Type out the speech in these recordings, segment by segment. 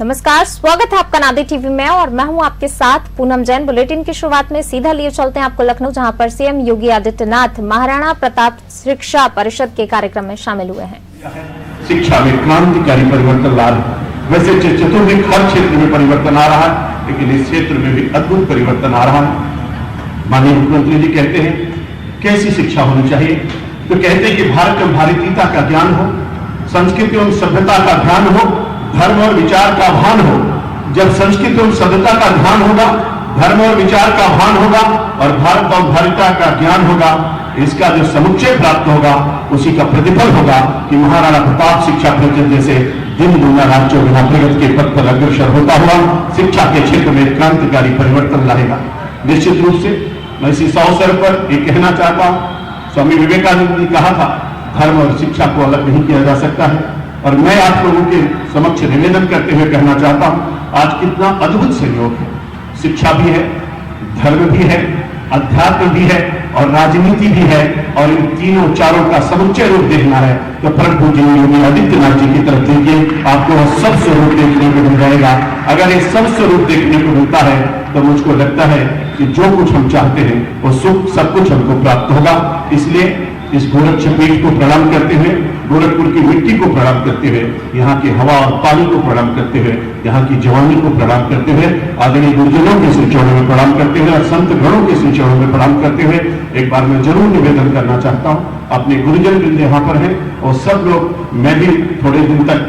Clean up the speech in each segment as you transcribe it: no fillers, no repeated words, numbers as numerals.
नमस्कार, स्वागत है आपका नादी टीवी में और मैं हूं आपके साथ पूनम जैन। बुलेटिन की शुरुआत में सीधा लिए चलते हैं आपको लखनऊ, जहां पर सीएम योगी आदित्यनाथ महाराणा प्रताप शिक्षा परिषद के कार्यक्रम में शामिल हुए हैं। शिक्षा में क्रांतिकारी परिवर्तन ला रहे, वैसे चतुर्विद हर क्षेत्र में परिवर्तन आ रहा है, लेकिन इस क्षेत्र में भी अद्भुत परिवर्तन आ रहा है। माननीय मुख्यमंत्री जी कहते हैं कैसी शिक्षा होनी चाहिए, तो कहते हैं कि भारत में भारतीयता का ज्ञान हो, संस्कृति एवं सभ्यता का ध्यान हो, धर्म और विचार का भान हो। जब संस्कृति और सभ्यता का ध्यान होगा, धर्म और विचार का भान होगा और भारत और भारतीयता का ज्ञान होगा, इसका जो समुच्चय प्राप्त होगा उसी का प्रतिफल होगा कि महाराणा प्रताप शिक्षा परिषद जैसे दिन दुनिया रात चौगुना प्रगति के पथ पर अग्रसर होता हुआ शिक्षा के क्षेत्र में क्रांतिकारी परिवर्तन लाएगा। निश्चित रूप से मैं इस अवसर पर ये कहना चाहता हूं, स्वामी विवेकानंद ने कहा था धर्म और शिक्षा को अलग नहीं किया जा सकता है, और मैं आप लोगों के समक्ष निवेदन करते हुए कहना चाहता हूं आज कितना अद्भुत संयोग है। शिक्षा भी है, धर्म भी है, अध्यात्म भी है और राजनीति भी है, और इन तीनों चारों का समुच्चय रूप देखना है तो परम पूज्य योगी आदित्यनाथ जी की तरफ देखिए, आपको वह सब स्वरूप देखने को मिल जाएगा। अगर ये सब स्वरूप देखने को मिलता है तो मुझको लगता है कि जो कुछ हम चाहते हैं वो सुख सब कुछ हमको प्राप्त होगा। इसलिए इस गोरक्षपीठ को प्रणाम करते हुए, गोरखपुर की मिट्टी को प्रणाम करते हुए, यहाँ की हवा और पानी को प्रणाम करते हुए, यहाँ की जवानी को प्रणाम करते हुए, आदरणीय गुरुजनों के श्री चरणों में प्रणाम करते हुए और संत गणों के श्री चरणों में प्रणाम करते हुए एक बार मैं जरूर निवेदन करना चाहता हूँ, अपने गुरुजन वृंद यहाँ पर है और सब लोग, मैं भी थोड़े दिन तक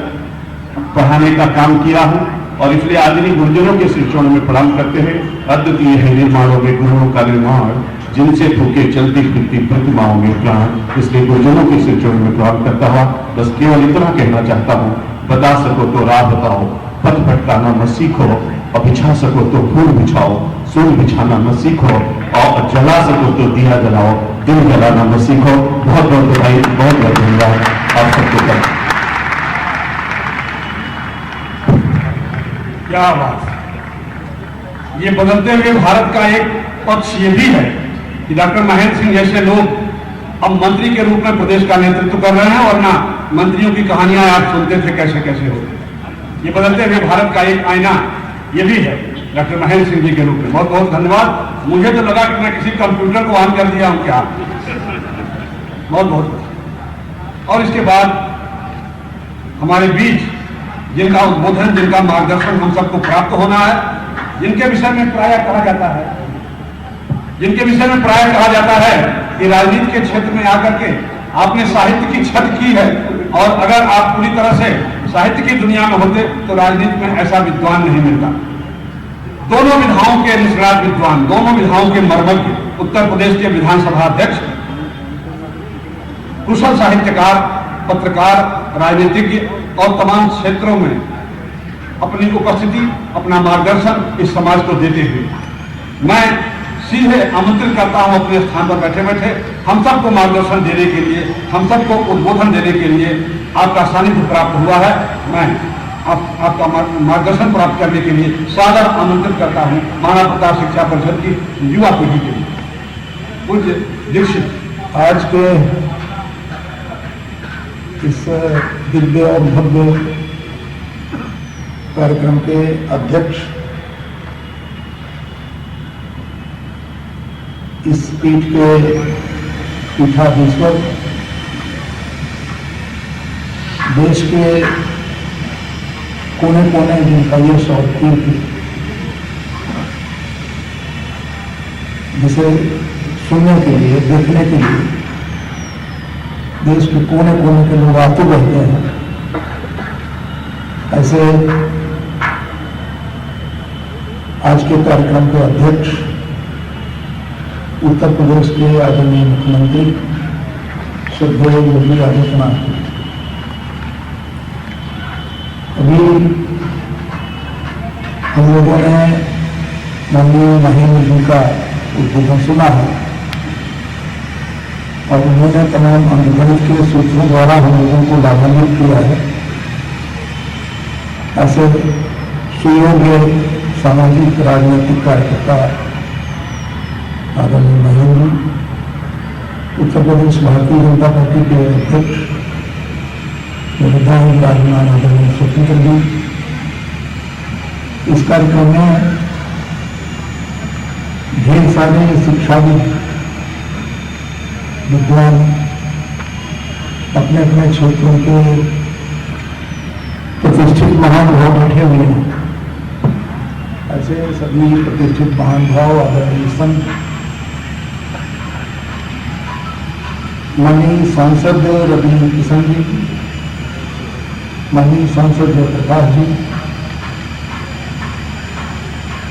पढ़ाने का काम किया हूँ और इसलिए आदरणीय गुरुजनों के श्री चरणों में प्रणाम करते हुए, अद्वितीय है निर्माणों में गुरुओं का निर्माण, जिनसे फूके चलती फिरती प्रतिमाओं में प्राण, इसलिए गुरुजनों के श्री चरणों में प्रणाम करता हुआ बस केवल इतना कहना चाहता हूँ, बता सको तो राह बताओ, पथ भटकाना मत सीखो, और बिछा सको तो फूल बिछाओ, सूल बिछाना मत सीखो, और जला सको तो दिया जलाओ, दिल जलाना मत सीखो। बहुत बहुत बधाई, बहुत बहुत धन्यवाद आप सबके तक। क्या बात, ये बदलते हुए भारत का एक पक्ष ये भी है कि डॉक्टर महेंद्र सिंह जैसे लोग अब मंत्री के रूप में प्रदेश का नेतृत्व कर रहे हैं, और ना मंत्रियों की कहानियां आप सुनते थे कैसे कैसे होते। ये बदलते हुए भारत का एक आईना ये भी है डॉक्टर महेंद्र सिंह जी के रूप में। बहुत बहुत धन्यवाद। मुझे तो लगा कि मैं किसी कंप्यूटर को ऑन कर दिया हूं क्या। बहुत बहुत। और इसके बाद हमारे बीच जिनका उद्बोधन, जिनका मार्गदर्शन हम सबको प्राप्त होना है, जिनके विषय में प्रायः कहा जाता है, जिनके विषय में प्रायः कहा जाता है कि राजनीति के क्षेत्र में आकर के आपने साहित्य की छत की है, और अगर आप पूरी तरह से साहित्य की दुनिया में होते तो राजनीति में ऐसा विद्वान नहीं मिलता। दोनों विधाओं के निष्णात विद्वान, दोनों विधाओं के मर्मज्ञ, उत्तर प्रदेश के विधानसभा अध्यक्ष, कुशल साहित्यकार, पत्रकार, राजनीतिज्ञ और तमाम क्षेत्रों में अपनी उपस्थिति, अपना मार्गदर्शन इस समाज को देते हुए मैं सीधे आमंत्रित करता हूं अपने स्थान पर बैठे बैठे हम सबको मार्गदर्शन देने के लिए, हम सबको उद्बोधन देने के लिए आपका सानिध्य प्राप्त हुआ है। मैं आपका मार्गदर्शन प्राप्त करने के लिए सादर आमंत्रित करता हूं महाराणा प्रताप शिक्षा परिषद की युवा पीढ़ी के लिए। पूज्य दीक्षित आज के इस दिव्य और भव्य कार्यक्रम के अध्यक्ष, इस पीठ के पीठाधीश्वर, देश के कोने कोने जिनका ये शौकीन थी, जिसे सुनने के लिए, देखने के लिए देश के कोने कोने के लोग आते रहते हैं, ऐसे आज के कार्यक्रम के अध्यक्ष उत्तर प्रदेश के आदरणीय मुख्यमंत्री श्रद्धेय योगी आदित्यनाथ। अभी हम लोगों ने माननीय महेंद्र जी का उद्बोधन सुना है और उन्होंने तमाम अनुभव के सूत्रों द्वारा हम लोगों को लाभान्वित किया है। ऐसे सुयोग्य सामाजिक राजनीतिक कार्यकर्ता आदरणीय महेंद्र, उत्तर प्रदेश भारतीय जनता पार्टी के अध्यक्ष विधायक राजमान आदरणीय स्वतंत्र जी, इस कार्यक्रम में ढेर सारे शिक्षाविद, विद्वान अपने अपने क्षेत्रों के प्रतिष्ठित महानुभाव बैठे हुए हैं। ऐसे सभी प्रतिष्ठित महानुभाव आदरणीय संत माननीय सांसद रविंद्र किशन जी, माननीय सांसद जयप्रकाश जी,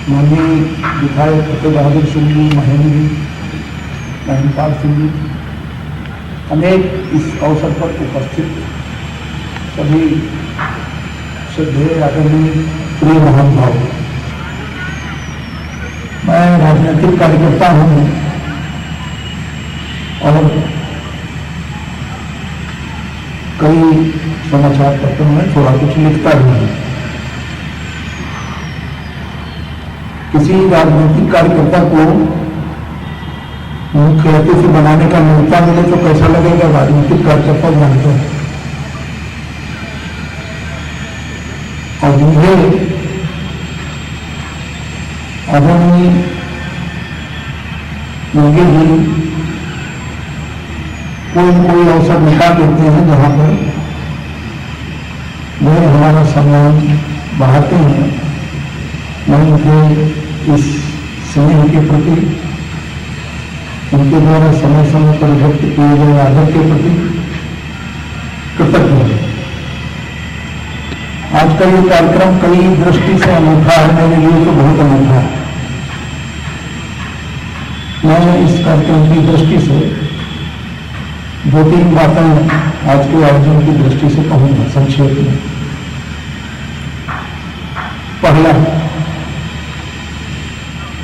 माननीय विधायक फतेह बहादुर सिंह जी, महेंद्र जी, महेंद्रपाल सिंह जी, अनेक इस अवसर पर उपस्थित सभी श्रद्धेय आदरणीय प्रिय महानुभाव। मैं राजनीतिक कार्यकर्ता हूँ और कई समाचार पत्रों में थोड़ा कुछ लिखता भी हूँ। किसी राजनीतिक कार्यकर्ता को मुख्य अतिथि बनाने का मौका मिले तो कैसा लगेगा? राजनीतिक कार्यकर्ता जानते हैं। और मुझे आदरणीय योगी जी कोई अवसर निकाल देते हैं जहां पर वह हमारा सम्मान बढ़ाते हैं। मैं उनके इस स्नेह के प्रति, उनके द्वारा समय समय पर व्यक्त किए गए आदर के प्रति कृतज्ञ हूं। आज का ये कार्यक्रम कई दृष्टि से अनूठा है, मेरे लिए तो बहुत अनूठा है। मैं इस कार्यक्रम की दृष्टि से 2-3 बातें आज के आयोजन की दृष्टि से कहूंगा संक्षेप में। पहला,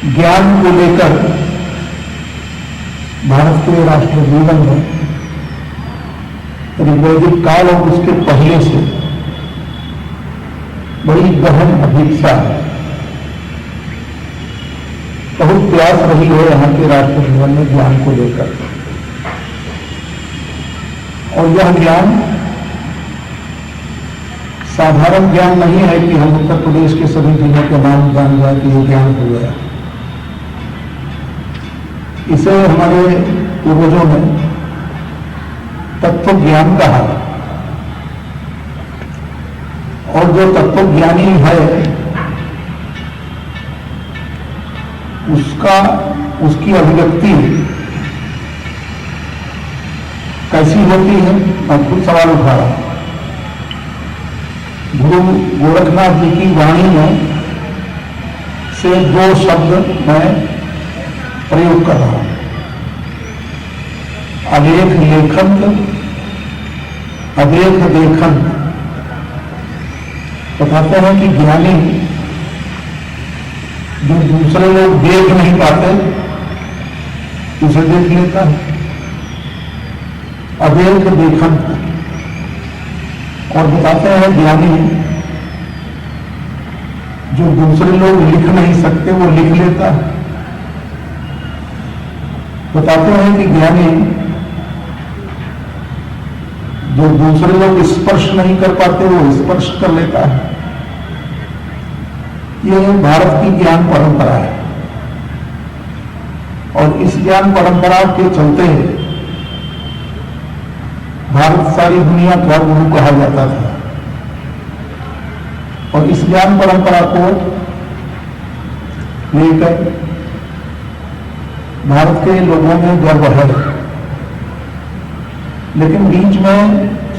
ज्ञान को लेकर भारत के राष्ट्र जीवन में ऋग्वैदिक काल और उसके पहले से बड़ी गहन अभिप्सा है, बहुत प्रयास रही है यहाँ के राष्ट्र जीवन में ज्ञान को लेकर। और यह ज्ञान साधारण ज्ञान नहीं है कि हम उत्तर प्रदेश के सभी जिलों के नाम जान जाए कि ये ज्ञान हो गया। इसे हमारे पूर्वजों ने तत्व ज्ञान कहा। और जो तत्व ज्ञानी है उसकी अभिव्यक्ति कैसी होती है? मैं खुद सवाल उठा रहा हूं। गुरु गोरखनाथ जी की वाणी में से 2 शब्द मैं प्रयोग कर रहा हूं, अलेख लेखन, अलेख देखन। बताते हैं कि ज्ञानी जो दूसरे लोग देख नहीं पाते उसे देख लेता है, अलेख देखन। और बताते हैं ज्ञानी जो दूसरे लोग लिख नहीं सकते वो लिख लेता है। बताते हैं कि ज्ञानी जो दूसरे लोग स्पर्श नहीं कर पाते वो स्पर्श कर लेता है। ये भारत की ज्ञान परंपरा है और इस ज्ञान परंपरा के चलते भारत सारी दुनिया का गुरु कहा जाता था। और इस ज्ञान परंपरा को लेकर भारत के लोगों में गर्व है। लेकिन बीच में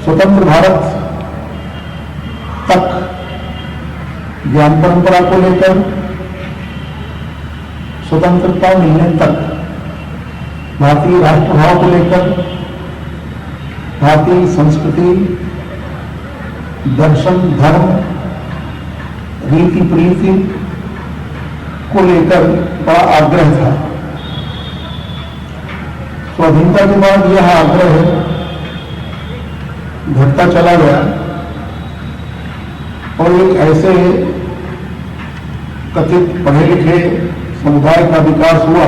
स्वतंत्र भारत तक ज्ञान परंपरा को लेकर स्वतंत्रता मिलने तक भारतीय राष्ट्रभाव को लेकर, भारतीय संस्कृति, दर्शन, धर्म, रीति प्रीति को लेकर बड़ा आग्रह था। स्वाधीनता के बाद यह आग्रह घटता चला गया और एक ऐसे कथित पढ़े लिखे समुदाय का विकास हुआ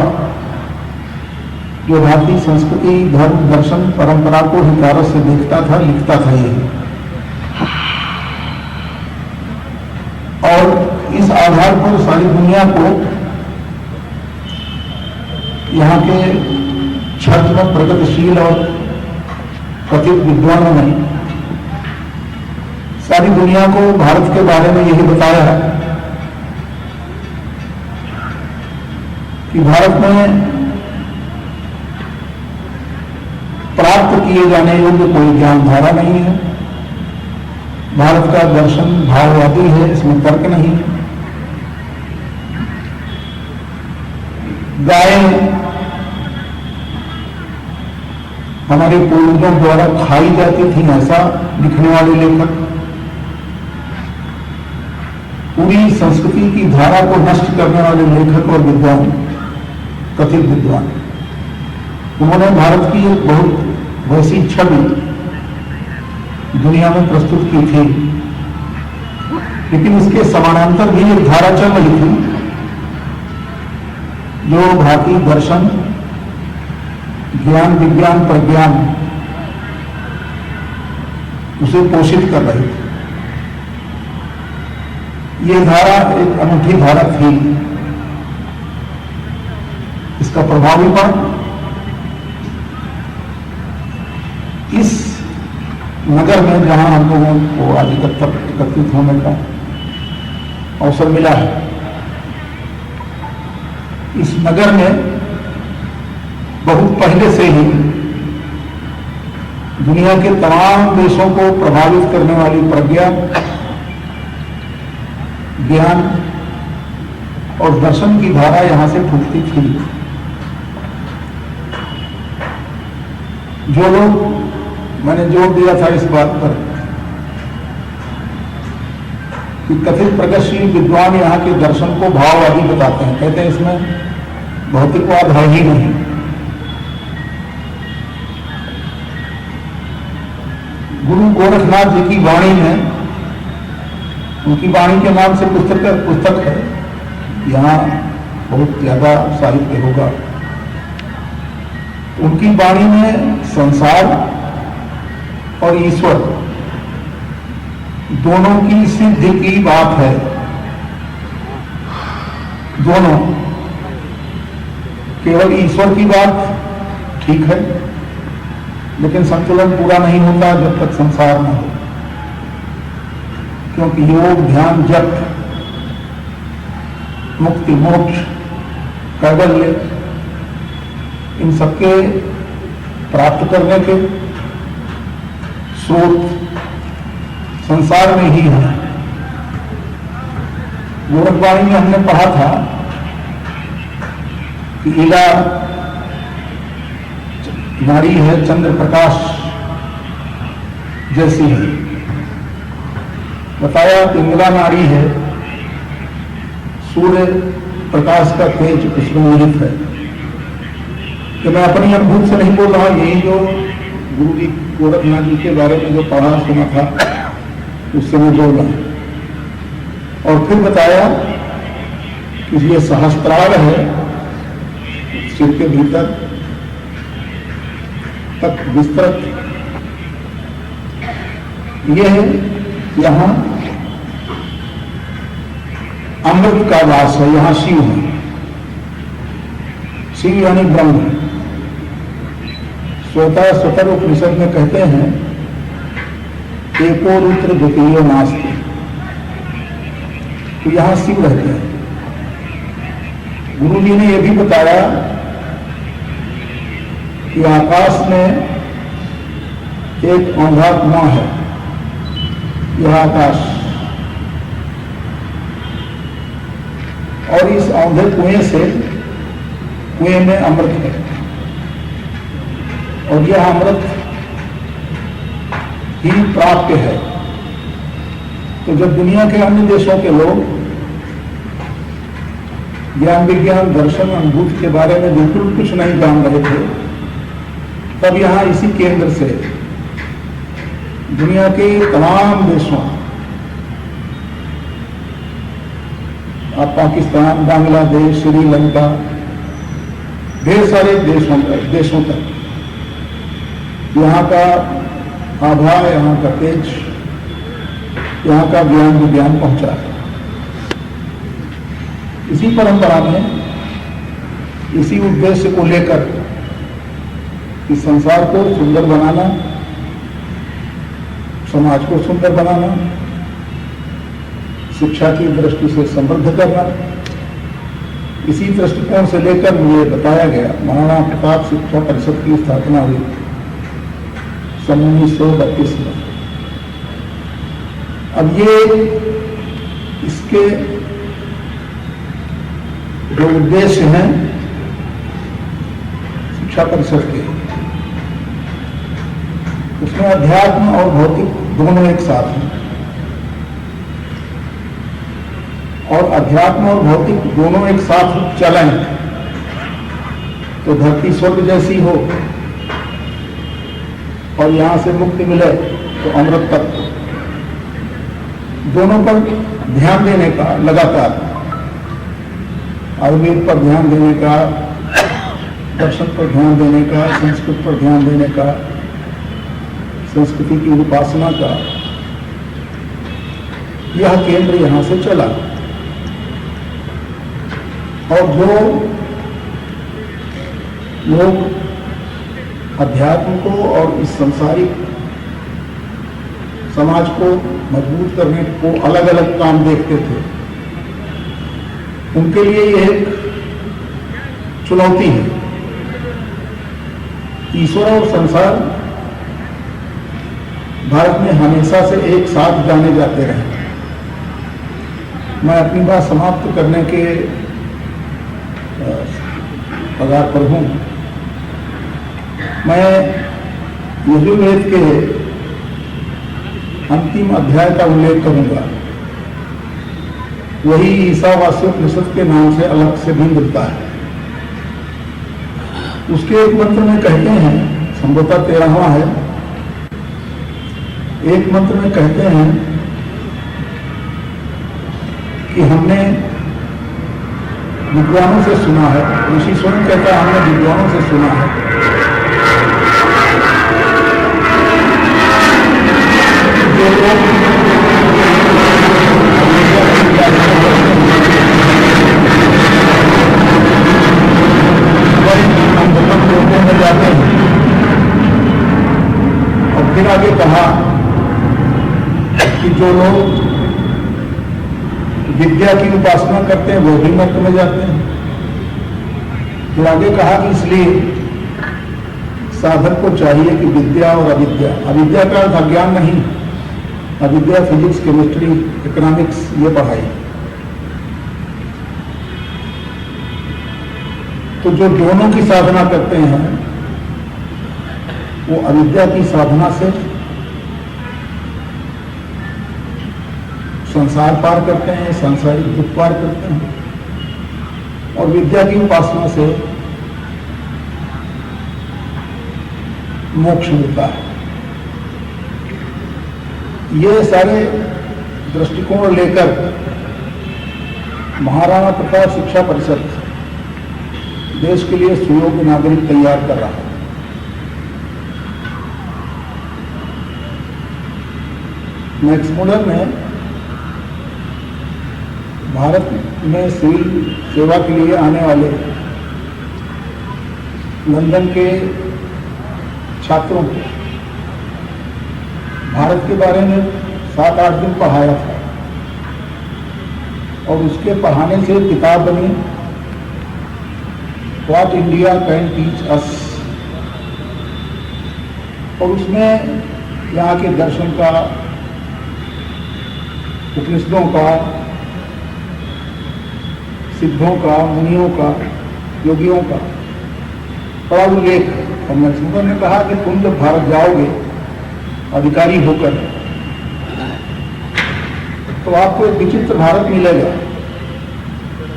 जो भारतीय संस्कृति, धर्म, दर्शन, परंपरा को हिकारत से देखता था, लिखता था। ये और इस आधार पर सारी दुनिया को यहाँ के छद्म प्रगतिशील और कथित विद्वानों ने सारी दुनिया को भारत के बारे में यही बताया है कि भारत में प्राप्त किए जाने योग्य कोई ज्ञान धारा नहीं है। भारत का दर्शन भाववादी है, इसमें तर्क नहीं है। गायें हमारे पूर्वजों द्वारा खाई जाती थी, ऐसा लिखने वाले लेखक पूरी संस्कृति की धारा को नष्ट करने वाले लेखक और विद्वान, कथित विद्वान, उन्होंने भारत की एक बहुत वैसी छवि दुनिया में प्रस्तुत की थी, लेकिन इसके समानांतर भी एक धारा चल रही थी जो भारतीय दर्शन, ज्ञान, विज्ञान, प्रज्ञान उसे पोषित कर रही थी। ये धारा एक अनूठी धारा थी। इसका प्रभावीपन इस नगर में, जहां हम लोगों को आज एकत्रित होने का अवसर मिला है, इस नगर में बहुत पहले से ही दुनिया के तमाम देशों को प्रभावित करने वाली प्रज्ञा, ज्ञान और दर्शन की धारा यहां से फूटती थी। जो लोग, मैंने जोर दिया था इस बात पर कि कथित प्रगतिशील विद्वान यहाँ के दर्शन को भाववादी बताते हैं, कहते हैं इसमें भौतिकवाद है ही नहीं। गुरु गोरखनाथ जी की वाणी में, उनकी वाणी के नाम से पुस्तक है, यहाँ बहुत ज्यादा साहित्य होगा। उनकी वाणी में संसार और ईश्वर दोनों की सिद्धि की बात है। दोनों, केवल ईश्वर की बात ठीक है, लेकिन संतुलन पूरा नहीं होता जब तक संसार न हो, क्योंकि योग, ध्यान, जप, मुक्ति, मोक्ष, कैवल्य, इन सबके प्राप्त करने के स्रोत संसार में ही है। गोरखवाणी में हमने पढ़ा था कि इला नारी है, चंद्र प्रकाश जैसी है। बताया कि इंद्रा नारी है, सूर्य प्रकाश का तेज उसमें निहित है। कि मैं अपनी अनुभूति से नहीं बोल रहा, यही जो गुरु जी गोरखनाथ जी के बारे में जो पढ़ा सुना था उससे मैं बोल रहा। और फिर बताया कि ये सहस्त्रार है, सिर के भीतर तक विस्तृत, ये यहां अमृत का वास है, यहां शिव है। शिव यानी ब्रह्म। स्वतर उपनिषद में कहते हैं एको रुद्र द्वितीय नास्ति, तो यहां शिव रहते हैं। गुरु जी ने यह भी बताया कि आकाश में एक औंधा कुआं है, यह आकाश, और इस औंधे कुएं में अमृत है, और यह अमृत ही प्राप्य है। तो जब दुनिया के अन्य देशों के लोग ज्ञान, विज्ञान, दर्शन, अनुभूति के बारे में बिल्कुल कुछ नहीं जान रहे थे, तब यहां इसी केंद्र से दुनिया के तमाम देशों, पाकिस्तान, बांग्लादेश, श्रीलंका, ढेर सारे देशों तक यहाँ का आभा, यहाँ का तेज, यहाँ का ज्ञान विज्ञान पहुंचा है। इसी परंपरा में, इसी उद्देश्य को लेकर इस संसार को सुंदर बनाना, समाज को सुंदर बनाना, शिक्षा की दृष्टि से समृद्ध करना, इसी दृष्टिकोण से लेकर मुझे बताया गया महाराणा प्रताप शिक्षा परिषद की स्थापना हुई सन 1932 में। अब ये इसके जो उद्देश्य हैं शिक्षा परिषद के, उसमें अध्यात्म और भौतिक दोनों एक साथ हैं, और अध्यात्म और भौतिक दोनों एक साथ चलें तो धरती स्वर्ग जैसी हो, और यहां से मुक्ति मिले तो अमृत तत्व, दोनों पर ध्यान देने का लगातार, आयुर्वेद पर ध्यान देने का, दर्शन पर ध्यान देने का, संस्कृत पर ध्यान देने का, संस्कृति की उपासना का, यह केंद्र यहां से चला। और जो लोग अध्यात्म को और इस सांसारिक समाज को मजबूत करने को अलग अलग काम देखते थे, उनके लिए यह एक चुनौती है। ईश्वर और संसार भारत में हमेशा से एक साथ जाने जाते रहे। मैं अपनी बात समाप्त करने के पगार पर हूं। मैं यजुर्वेद के अंतिम अध्याय का उल्लेख करूंगा। वही ईशावास्योपनिषद के नाम से अलग से भी मिलता है। उसके एक मंत्र में कहते हैं, संभवतः 13वां है, एक मंत्र में कहते हैं कि हमने विद्वानों से सुना है, ऋषि स्वयं कहता है हमने विद्वानों से सुना है जो लोग अंधकम में जाते हैं। और फिर आगे कहा कि जो लोग विद्या की उपासना करते हैं वो भी नरक में जाते हैं। फिर आगे कहा कि इसलिए साधक को चाहिए कि विद्या और अविद्या, अविद्या का अर्थ अज्ञान नहीं, अविद्या फिजिक्स, केमिस्ट्री, इकोनॉमिक्स ये पढ़ाई। तो जो दोनों की साधना करते हैं वो अविद्या की साधना से संसार पार करते हैं, सांसारिक दुख पार करते हैं, और विद्या की उपासना से मोक्ष मिलता है। ये सारे दृष्टिकोण लेकर महाराणा प्रताप शिक्षा परिषद देश के लिए सुयोग्य नागरिक तैयार कर रहा है। मैक्स मुलर ने भारत में सिविल सेवा के लिए आने वाले लंदन के छात्रों को भारत के बारे में 7-8 दिन पढ़ाया था, और उसके पढ़ाने से किताब बनी what India can teach us, और उसमें यहाँ के दर्शन का, उपनिषदों का, सिद्धों का, मुनियों का, योगियों का बड़ा उल्लेख है। और मैक्समुलर ने कहा कि तुम जब भारत जाओगे अधिकारी होकर तो आपको एक विचित्र भारत मिलेगा,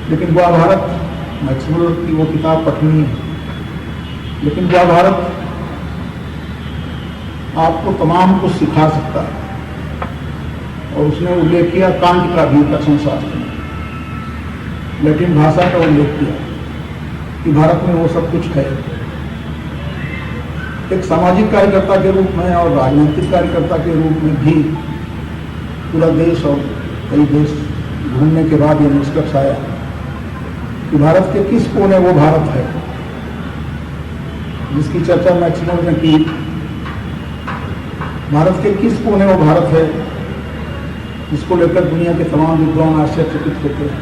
लेकिन वह भारत, मैक्समुलर की वो किताब पठनीय है, लेकिन वह भारत आपको तमाम कुछ सिखा सकता है। और उसने उल्लेख किया कांट का भी दर्शन शास्त्र में, लैटिन भाषा का उल्लेख किया कि भारत में वो सब कुछ है। एक सामाजिक कार्यकर्ता के रूप में और राजनीतिक कार्यकर्ता के रूप में भी पूरा देश और कई देश घूमने के बाद ये निष्कर्ष आया कि भारत के किस कोने वो भारत है जिसकी चर्चा मैक्सिमम ने की। भारत के किस कोने वो भारत है जिसको लेकर दुनिया के तमाम विद्वान आश्चर्यचकित होते हैं।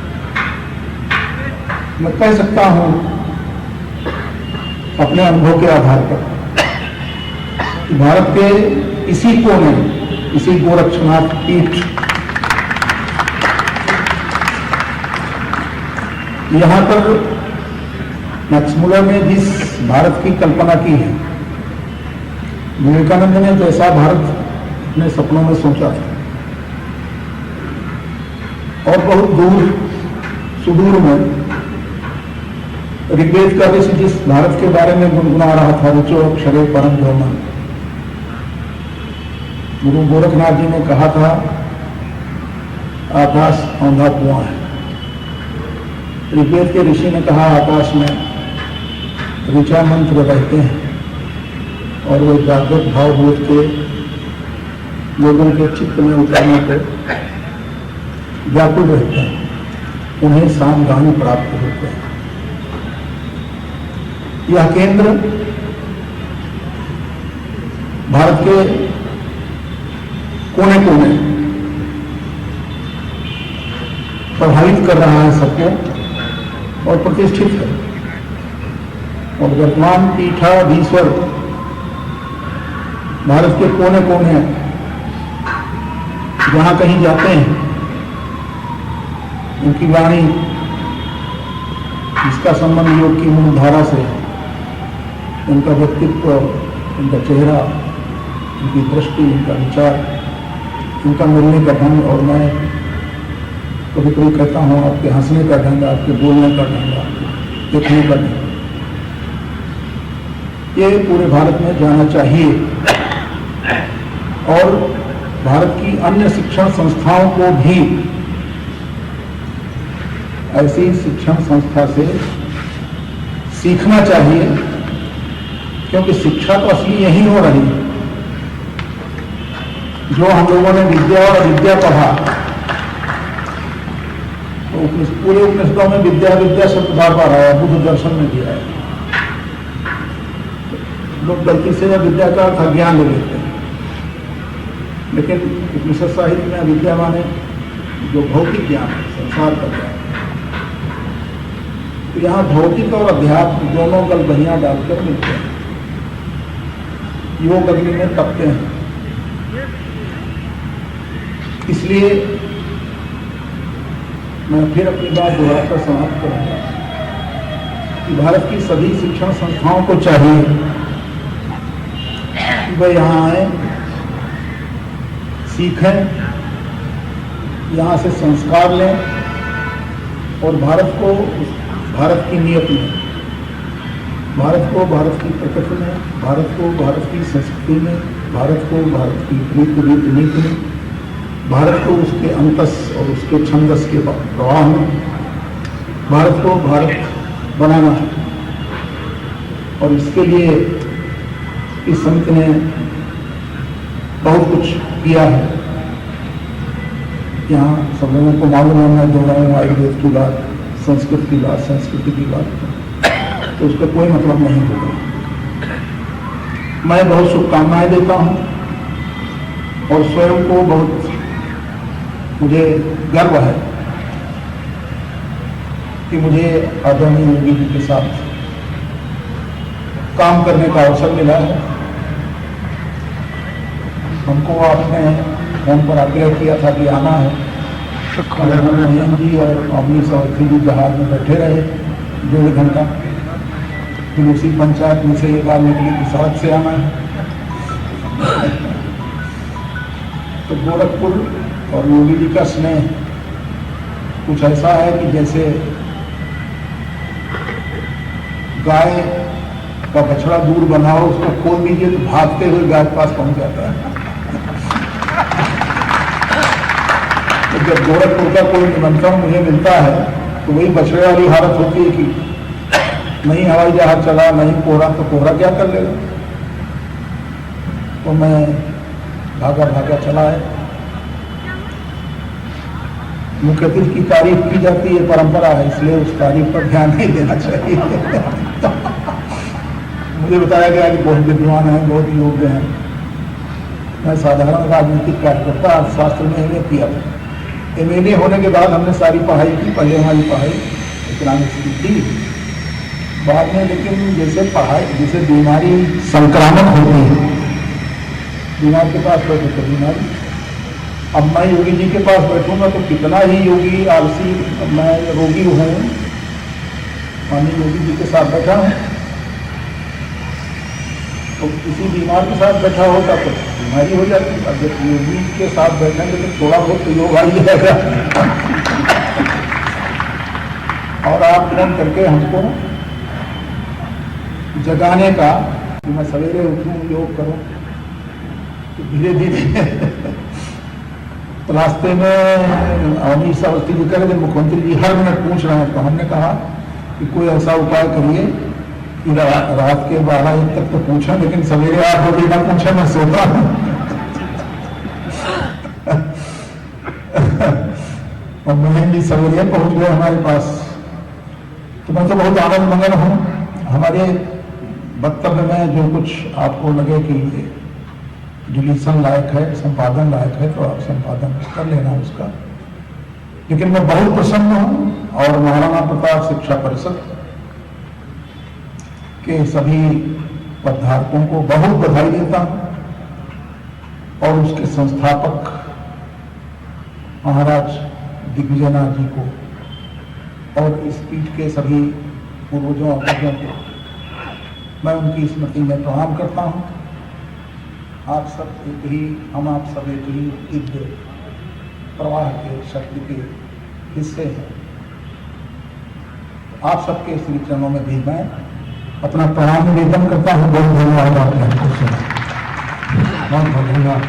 मैं कह सकता हूं अपने अनुभव के आधार पर कि भारत के इसी कोने, इसी गोरक्षनाथ पीठ, यहां पर मैक्स मुलर ने जिस भारत की कल्पना की है, विवेकानंद ने जैसा भारत अपने सपनों में सोचा था और बहुत दूर सुदूर में ऋग्वेद का ऋषि जिस भारत के बारे में गुनगुना रहा था, ऋचो अक्षरे परम ब्रह्म, गुरु गोरखनाथ जी ने कहा था आकाश औंधा कुआं है। ऋग्वेद के ऋषि ने कहा आकाश में ऋचा मंत्र रहते हैं और वे जागृत भावभूत के लोगों के चित्त में उतरने को व्याकुल रहते हैं, उन्हें सामगामी प्राप्त होते हैं। यह केंद्र भारत के कोने कोने प्रभावित कर रहा है सबको और प्रतिष्ठित है। और वर्तमान पीठाधीश्वर भारत के कोने कोने जहां कहीं जाते हैं, उनकी वाणी जिसका संबंध योग की मूल धारा से, उनका व्यक्तित्व, उनका चेहरा, उनकी दृष्टि, उनका विचार, उनका मिलने का ढंग, और मैं कभी कभी कहता हूँ आपके हंसने का ढंग, आपके बोलने का ढंग, आपके देखने का ढंग, ये पूरे भारत में जाना चाहिए। और भारत की अन्य शिक्षण संस्थाओं को भी ऐसी शिक्षण संस्था से सीखना चाहिए, क्योंकि शिक्षा तो असली यही हो रही है। जो हम लोगों ने विद्या और अविद्या पढ़ा, तो पूरे उपनिषदों में विद्या विद्या शब्द बार बार आया, बुद्ध दर्शन में दिया है। लोग गलती से विद्या का अर्थ ज्ञान ले लेते हैं, लेकिन उपनिषद साहित्य में अविद्या माने जो भौतिक ज्ञान है, संसार का ज्ञान। तो यहाँ भौतिक और अध्यात्म दोनों गल बहियां डालकर मिलते हैं, योग अग्नि में तपते हैं। इसलिए मैं फिर अपनी बात दोहराकर समाप्त करूंगा कि भारत की सभी शिक्षण संस्थाओं को चाहिए कि वह यहाँ आए, सीखें, यहाँ से संस्कार लें और भारत को, भारत की नीयत में, भारत को भारत की प्रकृति में, भारत को भारत की संस्कृति में, भारत को भारत की रीति नीति में, भारत को उसके अंतस और उसके छंदस के प्रवाह में, भारत को भारत बनाना है। और इसके लिए इस समिति ने बहुत कुछ किया है। यहाँ सब लोगों को मालूम है, मैं दोहराऊँ आयुर्वेद की बात, संस्कृत की बात, संस्कृति की बात, तो उसका कोई मतलब नहीं होगा। मैं बहुत शुभकामनाएं देता हूँ और स्वयं को बहुत, मुझे गर्व है कि मुझे आदरणीय योगी जी के साथ काम करने का अवसर मिला है। हमको आपने फोन पर आग्रह किया था कि आना है, मयंक जी और अवनी सावर्थी जी जहाज में बैठे रहे 1.5 घंटा, फिर उसी पंचायत में से ये बात निकली कि सड़क से आना है। तो गोरखपुर और योगी जी का स्नेह कुछ ऐसा है कि जैसे गाय का बछड़ा दूर बना हो, उसको खोल दीजिए तो भागते हुए गाय के पास पहुंच जाता है। तो जब गोरखपुर का कोई निमंत्रण मुझे मिलता है तो वही बछड़े वाली हालत होती है कि नहीं हवाई जहाज चला, नहीं कोहरा, तो कोहरा क्या कर लेगा। तो मैं भागा भागा चला है। मुख्य अतिथि की तारीफ की जाती है, परंपरा है, इसलिए उस तारीफ पर ध्यान नहीं देना चाहिए। मुझे बताया गया कि बहुत विद्वान हैं, बहुत योग्य हैं। मैं साधारण राजनीतिक कार्यकर्ता अर्थशास्त्र में MA किया था। MA होने के बाद हमने सारी पढ़ाई की, पहले हमारी पढ़ाई इकोनॉमिक्स की थी, बाद में लेकिन जैसे बीमारी संक्रामक होती है, बीमार के पास बैठे तो बीमारी। अब मैं योगी जी के पास बैठूंगा तो कितना ही योगी आलसी, मैं रोगी हूँ, माननीय योगी जी के साथ बैठा हूँ, तो किसी बीमार के साथ बैठा होता तो बीमारी हो जाती। अब जब योगी के साथ बैठेंगे तो थोड़ा बहुत तो योग आ ही जाएगा। और आप फोन करके हमको जगाने का कि मैं सवेरे उठूं, योग करूं, तो धीरे धीरे तो रास्ते में अमीर अवस्थी जी कह रहे थे मुख्यमंत्री जी हर मिनट पूछ रहे हैं, तो हमने कहा कि कोई ऐसा उपाय करिए कि रात के 12-1 तक तो पूछा, लेकिन सवेरे 8 बजे ना पूछा, मैं सोता हूं। और महेंद्र जी सवेरे पहुंच गए हमारे पास, तो मैं तो बहुत आनंद मंगन हूं। हमारे वक्तव्य में जो कुछ आपको लगे कि डिलीशन लायक है, संपादन लायक है, तो आप संपादन कर लेना उसका। लेकिन मैं बहुत प्रसन्न हूं और महाराणा प्रताप शिक्षा परिषद के सभी पदधारकों को बहुत बधाई देता हूं और उसके संस्थापक महाराज दिग्विजयनाथ जी को और इस पीठ के सभी पूर्वजों और को मैं उनकी स्मृति में प्रणाम करता हूं। आप सब हम आप सब एक ही दिव्य प्रवाह के शक्ति के हिस्से हैं। आप सबके श्री चरणों में भी मैं अपना प्रणाम निवेदन करता हूं। बहुत धन्यवाद आपने हमको सुना, बहुत बहुत धन्यवाद।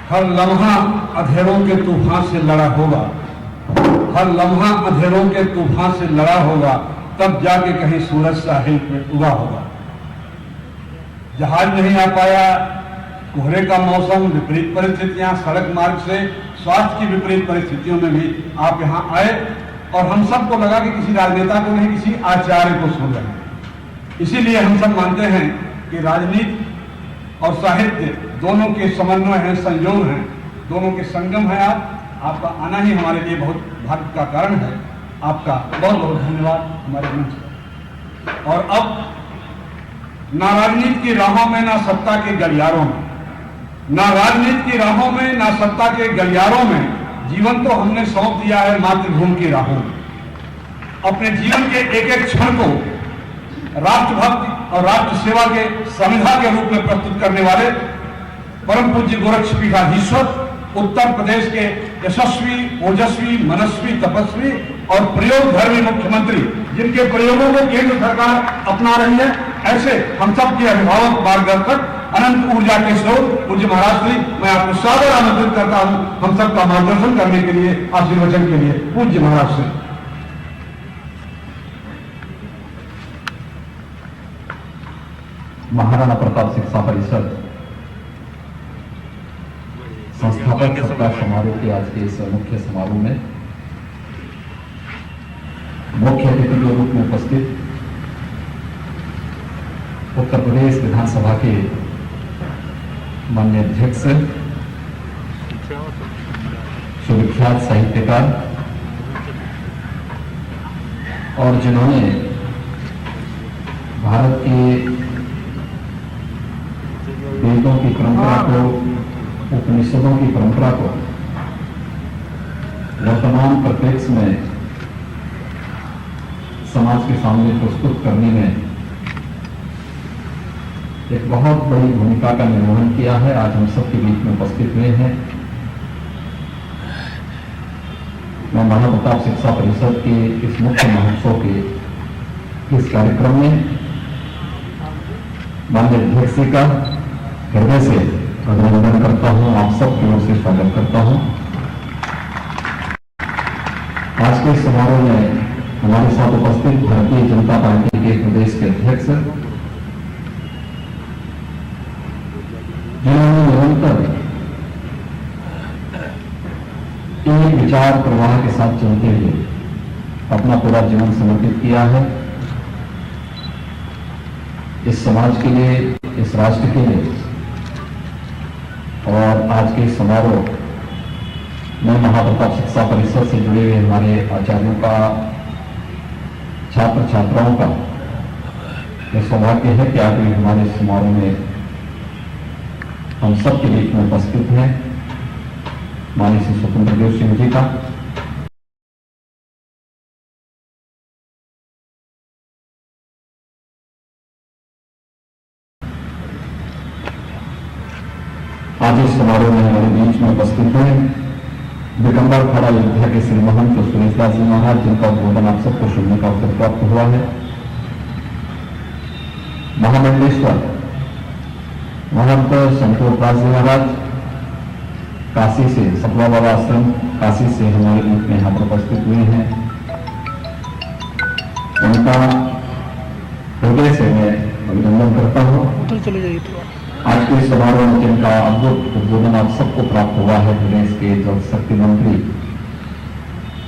हर लम्हा अंधेरों के तूफान से लड़ा होगा, हर लम्हा अंधेरों के तूफान से लड़ा होगा, तब जाके कहीं सूरज साहिल पे उगा होगा। जहाज नहीं आ पाया, कोहरे का मौसम, विपरीत परिस्थितियां, सड़क मार्ग से स्वास्थ्य की विपरीत परिस्थितियों में भी आप यहाँ आए और हम सबको लगा कि किसी राजनेता को नहीं, किसी आचार्य को सुन रहे हैं। इसीलिए हम सब मानते हैं कि राजनीति और साहित्य दोनों के समन्वय है, संयोग है, दोनों के संगम है। आपका आना ही हमारे लिए बहुत भाग्य का कारण है। आपका बहुत बहुत धन्यवाद हमारे मंच पर। और अब ना राजनीति की राहों में, ना सत्ता के गलियारों में, ना राजनीति की राहों में, ना सत्ता के गलियारों में जीवन तो हमने सौंप दिया है मातृभूमि की राहों में। अपने जीवन के एक एक क्षण को राष्ट्रभक्ति और राष्ट्र सेवा के संविधा के रूप में प्रस्तुत करने वाले परम पूज्य गोरक्षपीठाधीश्वर उत्तर प्रदेश के यशस्वी, ओजस्वी, मनस्वी, तपस्वी और प्रयोग धर्मी मुख्यमंत्री, जिनके प्रयोगों को केंद्र सरकार अपना रही है, ऐसे हम सब के अभिभावक, मार्गदर्शक, अनंत ऊर्जा के स्रोत पूज्य महाराज श्री, मैं आपको सादर आमंत्रित करता हूं हम सबका मार्गदर्शन करने के लिए, आशीर्वचन के लिए। पूज्य महाराज श्री। महाराणा प्रताप शिक्षा परिषद संस्थापक सप्ताह समारोह के आज के इस मुख्य समारोह में मुख्य अतिथि के रूप में उपस्थित उत्तर प्रदेश विधानसभा के माननीय अध्यक्ष, सुविख्यात साहित्यकार और जिन्होंने भारत के वेदों की परंपरा को, उपनिषदों की परंपरा को वर्तमान परिप्रेक्ष्य में समाज के सामने प्रस्तुत करने में एक बहुत बड़ी भूमिका का निर्वहन किया है। आज हम सबके बीच में उपस्थित हुए हैं। मैं महाराणा प्रताप शिक्षा परिषद के इस मुख्य महोत्सव के इस कार्यक्रम में माननीय अध्यक्ष जी का हृदय से अभिनंदन करता हूं, आप सबकी ओर से स्वागत करता हूं। आज के समारोह में हमारे साथ उपस्थित भारतीय जनता पार्टी के प्रदेश के अध्यक्ष, जिन्होंने निरंतर एक विचार प्रवाह के साथ चलते हुए अपना पूरा जीवन समर्पित किया है। इस समाज के लिए, इस राष्ट्र के लिए। और आज के समारोह में महाप्रताप शिक्षा परिषद से जुड़े हुए हमारे आचार्यों का, छात्र छात्राओं का यह सौभाग्य है कि आज भी हमारे समारोह में हम सबके बीच में उपस्थित हैं माननीय श्री स्वतंत्र देव सिंह जी का। आज इस समारोह में हमारे बीच में उपस्थित हैं दिगंबर खड़ा अयोध्या के श्री महंत सुरेशदास जी महाराज, जिनका उद्बोधन आप सबको सुनने का अवसर प्राप्त हुआ है। महामंडलेश्वर महंत संतोष दास जी महाराज काशी से, सतवा बाबा आश्रम काशी से हमारे बीच में यहाँ पर उपस्थित हुए हैं। उनका हृदय से मैं अभिनंदन करता हूँ। आज के समारोह में जिनका अद्भुत उद्बोधन आप सबको प्राप्त हुआ है, प्रदेश के जल शक्ति मंत्री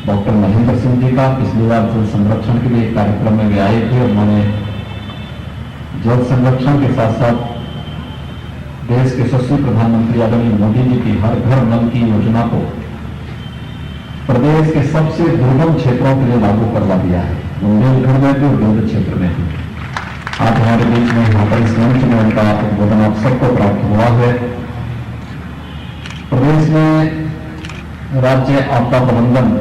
डॉक्टर महेंद्र सिंह जी का। पिछली बार जल संरक्षण के लिए कार्यक्रम में वे आए थे और उन्होंने जल संरक्षण के साथ साथ देश के यशस्वी प्रधानमंत्री आदरणीय मोदी जी की हर घर नल की योजना को प्रदेश के सबसे दुर्गम क्षेत्रों के लिए लागू करवा दिया है। बुंदेलखंड में भी, दुर्गम क्षेत्र में भी। आज हमारे बीच में यहाँ पर इस मंच में उनका उद्बोधन आप सबको प्राप्त हुआ है। प्रदेश में राज्य आपदा प्रबंधन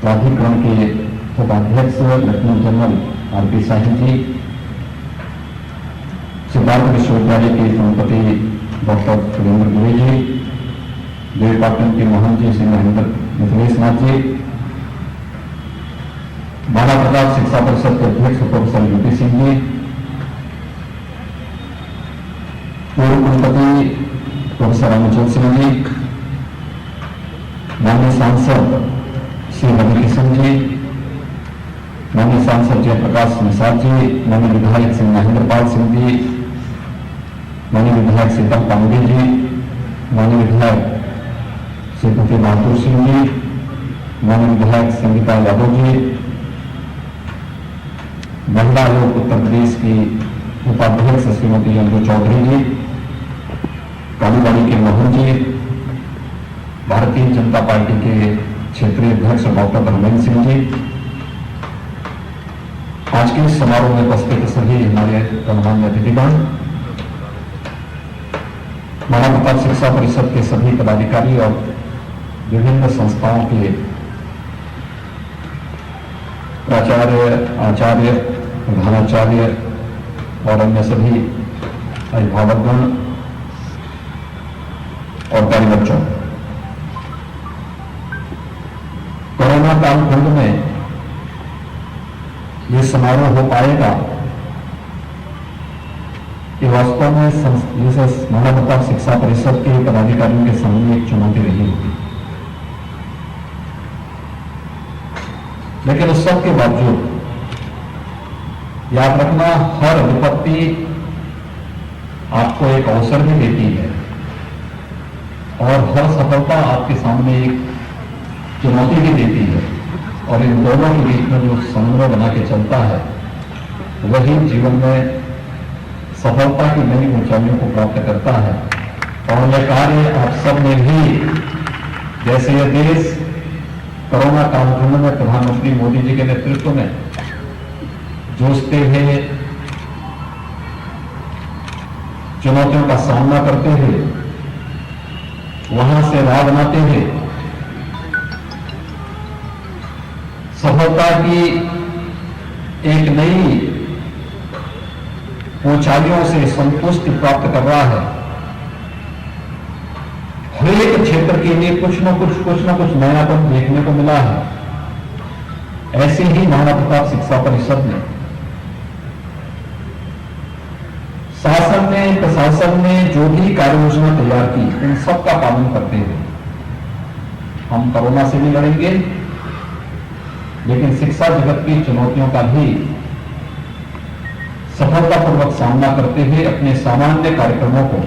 प्राधिकरण के उपाध्यक्ष लेफ्टिनेंट जनरल आरपी शाही जी, सिद्धार्थ विश्वविद्यालय के कुलपति डॉक्टर सुरेंद्र गुरे जी, देवपाटन के मोहन जी, श्री महेंद्र मिथिलेश नाथ जी, महाप्रताप शिक्षा परिषद के अध्यक्ष प्रोफेसर यूपी सिंह जी, पूर्व कुलपति प्रोफेसर अमित सिंह जी, माननीय सांसद श्री रविकिशन जी, माननीय सांसद जयप्रकाश निषाद जी, माननीय विधायक श्री महेंद्र पाल सिंह जी, माननीय विधायक सीतम पांडे जी, माननीय विधायक श्री पति बहादुर सिंह जी, माननीय विधायक संगीता यादव जी, महिला आयोग उत्तर प्रदेश की उपाध्यक्ष श्रीमती अंजू चौधरी जी, कालीबाड़ी के मोहन जी, भारतीय जनता पार्टी के क्षेत्रीय अध्यक्ष डॉक्टर धर्मेंद्र सिंह जी, आज के इस समारोह में उपस्थित सभी हमारे गणमान्य अतिथिगण, महाप्रताप शिक्षा परिषद के सभी पदाधिकारी और विभिन्न संस्थाओं के प्राचार्य, आचार्य, प्रधानाचार्य और अन्य सभी अभिभावकगण और प्यारे बच्चों, कोरोना कालखंड में ये समारोह हो पाएगा कि वास्तव में जैसे महाप्रताप शिक्षा परिषद के पदाधिकारियों के सामने एक चुनौती रही होगी, लेकिन उस सब के बावजूद याद रखना, हर विपत्ति आपको एक अवसर भी देती है और हर सफलता आपके सामने एक चुनौती भी देती है, और इन दोनों के बीच में जो समन्वय बना के चलता है वही जीवन में सफलता की नई ऊंचाइयों को प्राप्त करता है। और यह कार्य आप सब ने भी, जैसे यह देश कोरोना कालखंड में प्रधानमंत्री मोदी जी के नेतृत्व में जूझते हुए, चुनौतियों का सामना करते हुए, वहां से राह बनाते हुए सफलता की एक नई ऊंचाइयों से संतुष्टि प्राप्त कर रहा है। हर एक क्षेत्र के लिए कुछ न कुछ नयापन देखने को मिला है। ऐसे ही महाप्रताप शिक्षा परिषद ने, शासन ने, प्रशासन ने जो भी कार्य योजना तैयार की, उन सब का पालन करते हुए हम कोरोना से भी लड़ेंगे, लेकिन शिक्षा जगत की चुनौतियों का भी सफलतापूर्वक सामना करते हुए अपने सामान्य कार्यक्रमों को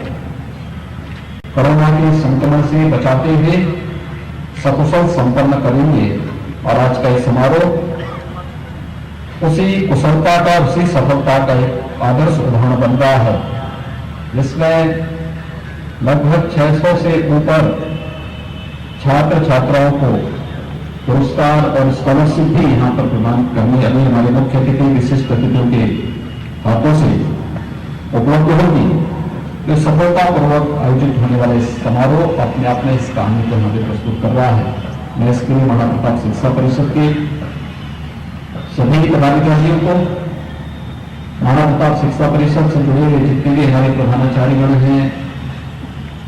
कोरोना के संक्रमण से बचाते हुए सकुशल संपन्न करेंगे। और आज का ये समारोह उसी कुशलता का, उसी सफलता का एक आदर्श उदाहरण बन रहा है, जिसमें लगभग 600 से ऊपर छात्र छात्राओं को पुरस्कार और स्कॉलरशिप भी यहाँ पर प्रदान करने अभी हमारे मुख्य अतिथि विशिष्ट अतिथियों के हाथों से उपलब्ध होगी। तो सफलतापूर्वक आयोजित होने वाला इस समारोह अपने आप में इस कहानी को हमें प्रस्तुत कर रहा है। मैं इसके लिए महाप्रताप शिक्षा परिषद के सभी पदाधिकारियों को, महाप्रताप शिक्षा परिषद से जुड़े हुए जितने भी हमारे प्रधानाचार्यगण हैं,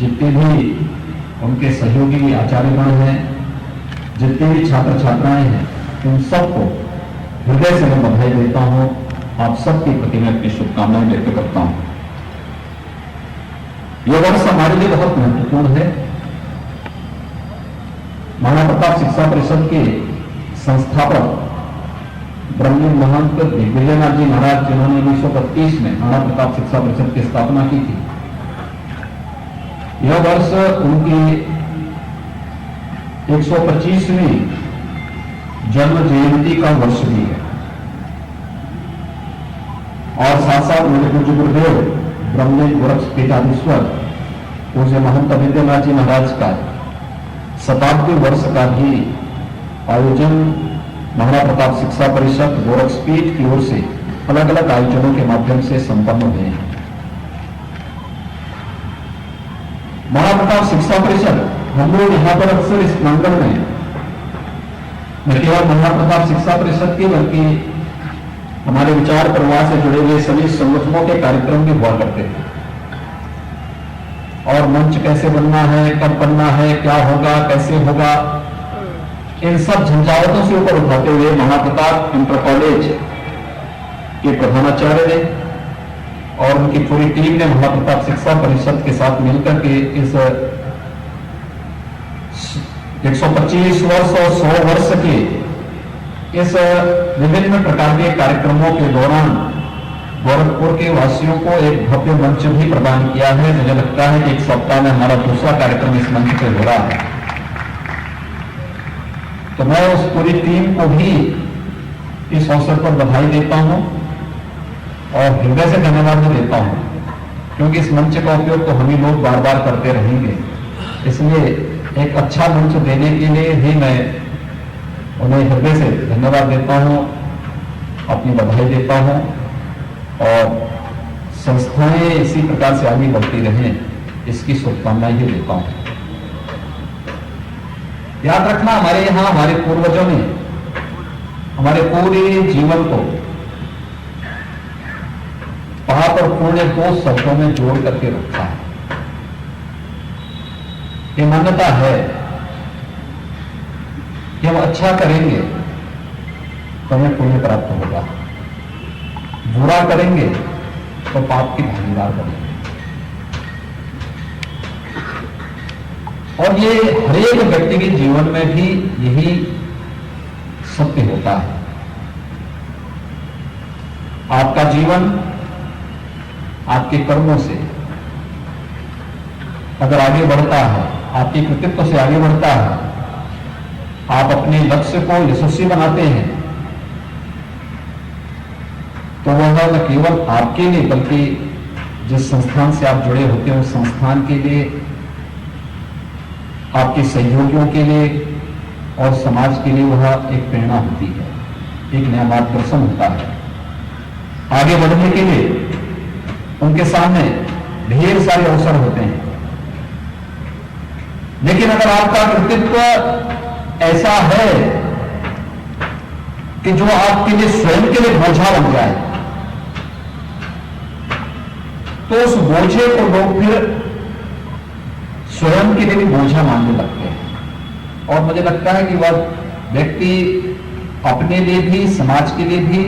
जितने भी उनके सहयोगी आचार्यगण हैं, जितने भी छात्र छात्राएं हैं, उन सबको हृदय से मैं बधाई देता हूं। आप सबके प्रति मैं अपनी शुभकामनाएं व्यक्त करता हूं। यह वर्ष हमारे लिए बहुत महत्वपूर्ण है। महाप्रताप शिक्षा परिषद के संस्थापक ब्रह्मलीन महंत दिग्विजयनाथ जी महाराज, जिन्होंने 1932 में महाप्रताप शिक्षा परिषद की स्थापना की थी, यह वर्ष उनकी 125वीं जन्म जयंती का वर्ष भी है। और साथ साथ मेरे पूज्य गुरुदेव ब्रह्मलीन गोरक्षपीठाधीश्वर पूज्य महंत विद्यानाथ जी महाराज का शताब्दी वर्ष का भी आयोजन महाप्रताप शिक्षा परिषद गोरक्षपीठ की ओर से अलग अलग आयोजनों के माध्यम से संपन्न हुए हैं। महाप्रताप शिक्षा परिषद, हम लोग यहाँ पर अक्सर इस प्रांगण में न केवल महाप्रताप शिक्षा परिषद की बल्कि हमारे विचार प्रवाह से जुड़े हुए सभी संगठनों के कार्यक्रम भी हुआ करते थे। और मंच कैसे बनना है, कब बनना है, क्या होगा, कैसे होगा, इन सब झंझावतों से ऊपर उठाते हुए महाप्रताप इंटर कॉलेज के प्रधानाचार्य ने और उनकी पूरी टीम ने महाप्रताप शिक्षा परिषद के साथ मिलकर के इस 125 वर्ष और 100 वर्ष के इस विभिन्न प्रकार के कार्यक्रमों के दौरान गोरखपुर के वासियों को एक भव्य मंच भी प्रदान किया है। मुझे लगता है कि एक सप्ताह में हमारा दूसरा कार्यक्रम इस मंच पर हो रहा है। तो मैं उस पूरी टीम को भी इस अवसर पर बधाई देता हूं और हृदय से धन्यवाद भी देता हूं, क्योंकि इस मंच का उपयोग तो हम ही लोग बार बार करते रहेंगे। इसलिए एक अच्छा मंच देने के लिए भी मैं उन्हें हृदय से धन्यवाद देता हूं, अपनी बधाई देता हूं और संस्थाएं इसी प्रकार से आगे बढ़ती रहें, इसकी शुभकामनाएं भी देता हूं। याद रखना, हमारे यहां हमारे पूर्वजों ने हमारे पूरे जीवन को पाप और पुण्य को शब्दों में जोड़ करके रखा है। ये मान्यता है कि हम अच्छा करेंगे तो हमें पुण्य प्राप्त होगा, बुरा करेंगे तो पाप की भागीदार बनेंगे। और ये हरेक व्यक्ति के जीवन में भी यही सत्य होता है। आपका जीवन आपके कर्मों से अगर आगे बढ़ता है, आपके कृतित्व से आगे बढ़ता है, आप अपने लक्ष्य को यशस्वी बनाते हैं, तो वह न केवल आपके लिए बल्कि जिस संस्थान से आप जुड़े होते हैं उस संस्थान के लिए, आपके सहयोगियों के लिए और समाज के लिए वह एक प्रेरणा होती है, एक नया मार्गदर्शन होता है। आगे बढ़ने के लिए उनके सामने ढेर सारे अवसर होते हैं, लेकिन अगर आपका कृतित्व ऐसा है कि जो आपके लिए स्वयं के लिए बोझा बन जाए, तो उस बोझे को लोग फिर स्वयं के लिए भी बोझा मानने लगते हैं। और मुझे लगता है कि वह व्यक्ति अपने लिए भी, समाज के लिए भी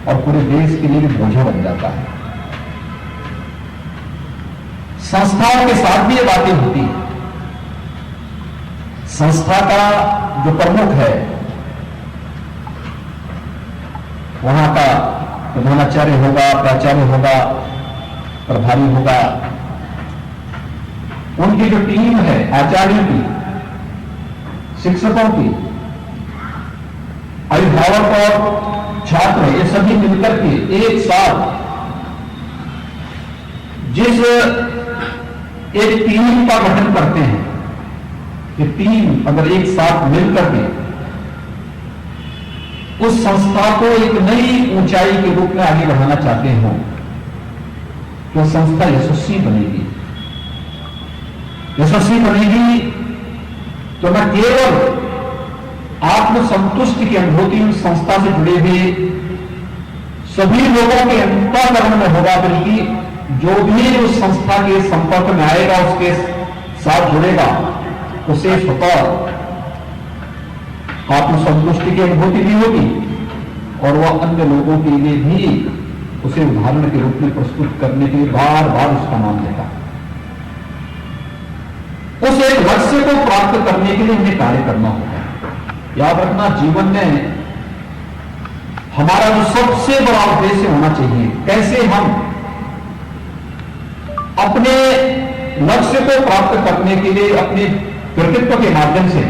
और पूरे देश के लिए भी बोझा बन जाता है। संस्थाओं के साथ भी ये बातें होती है। संस्था का जो प्रमुख है, वहां का प्रधानाचार्य होगा, प्राचार्य होगा, प्रभारी होगा, उनकी जो टीम है आचार्यों की, शिक्षकों की, अभिभावक और छात्र ये सभी मिलकर के एक साथ जिस एक टीम का गठन करते हैं, ये टीम अगर एक साथ मिलकर के उस संस्था को एक नई ऊंचाई के रूप में आगे बढ़ाना चाहते हो तो संस्था यशस्वी बनेगी। यशस्वी बनेगी तो न केवल आत्मसंतुष्टि की अनुभूति उस संस्था से जुड़े हुए सभी लोगों के अंतःकरण में होगा, बल्कि जो भी उस संस्था के संपर्क में आएगा, उसके साथ जुड़ेगा, उसे स्वतः आत्मसंतुष्टि की अनुभूति भी होगी और वह अन्य लोगों के लिए भी उसे उदाहरण के रूप में प्रस्तुत करने के लिए बार बार उसका नाम लेगा। उस एक लक्ष्य को प्राप्त करने के लिए हमें कार्य करना होगा। याद रखना, जीवन में हमारा जो सबसे बड़ा उद्देश्य होना चाहिए, कैसे हम अपने लक्ष्य को प्राप्त करने के लिए अपने व्यक्तित्व के माध्यम से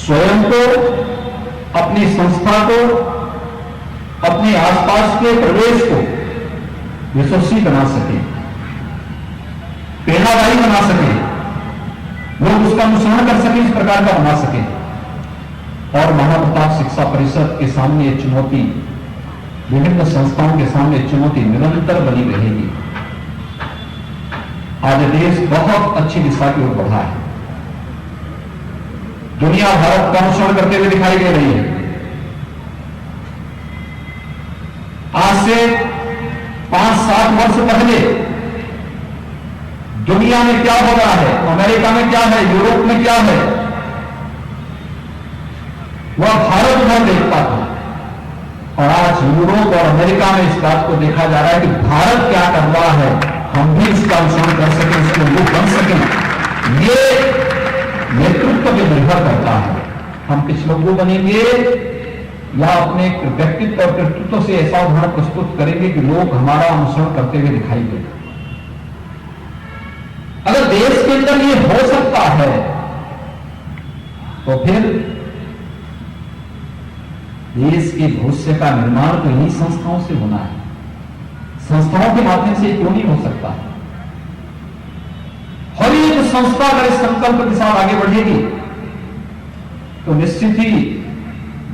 स्वयं को, अपनी संस्था को, अपने आसपास के प्रदेश को यशस्वी बना सके, प्रेरणादायी बना सके, लोग उसका अनुसरण कर सके, इस प्रकार का बना सके। और महाप्रताप शिक्षा परिषद के सामने ये चुनौती, विभिन्न संस्थाओं के सामने चुनौती निरंतर बनी रहेगी। आज देश बहुत अच्छी दिशा की ओर बढ़ा है। दुनिया भारत का अनुसरण करते हुए दिखाई दे रही है। आज से 5-7 वर्ष पहले दुनिया में क्या हो रहा है, अमेरिका में क्या है, यूरोप में क्या है, वह भारत भर देखता था। और आज यूरोप और अमेरिका में इस बात को देखा जा रहा है कि भारत क्या कर रहा है, हम भी इसका अनुसरण कर सकें, इसके अनुरूप बन सकें। ये नेतृत्व पर निर्भर करता है। हम किस लोगों बनेंगे या अपने व्यक्तित्व और कृतित्व से ऐसा उदाहरण प्रस्तुत करेंगे कि लोग हमारा अनुसरण करते हुए दिखाई दे। अगर देश के अंदर ये हो सकता है तो फिर देश के भविष्य का निर्माण तो इन्हीं संस्थाओं से होना है। संस्थाओं के माध्यम से क्यों नहीं हो सकता? हर एक संस्था अगर इस संकल्प के साथ आगे बढ़ेगी तो निश्चित ही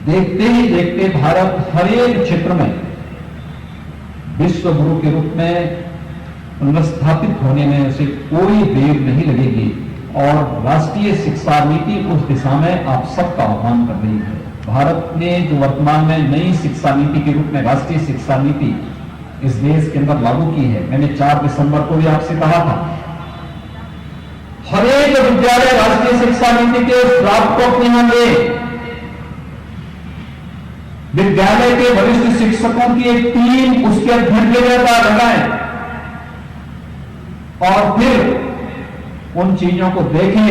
देखते ही देखते भारत हर एक क्षेत्र में विश्व गुरु के रूप में पुनर्स्थापित होने में उसे कोई देर नहीं लगेगी। और राष्ट्रीय शिक्षा नीति उस दिशा में आप सबका आह्वान कर रही है। भारत ने जो वर्तमान में नई शिक्षा नीति के रूप में राष्ट्रीय शिक्षा नीति इस देश के अंदर लागू की है, मैंने 4 दिसंबर को भी आपसे कहा था, हर एक विद्यालय राष्ट्रीय शिक्षा नीति के ड्राफ्ट को अपने यहां ले, विद्यालय के वरिष्ठ शिक्षकों की एक टीम उसके अध्ययन के लिए लगाएं और फिर उन चीजों को देखें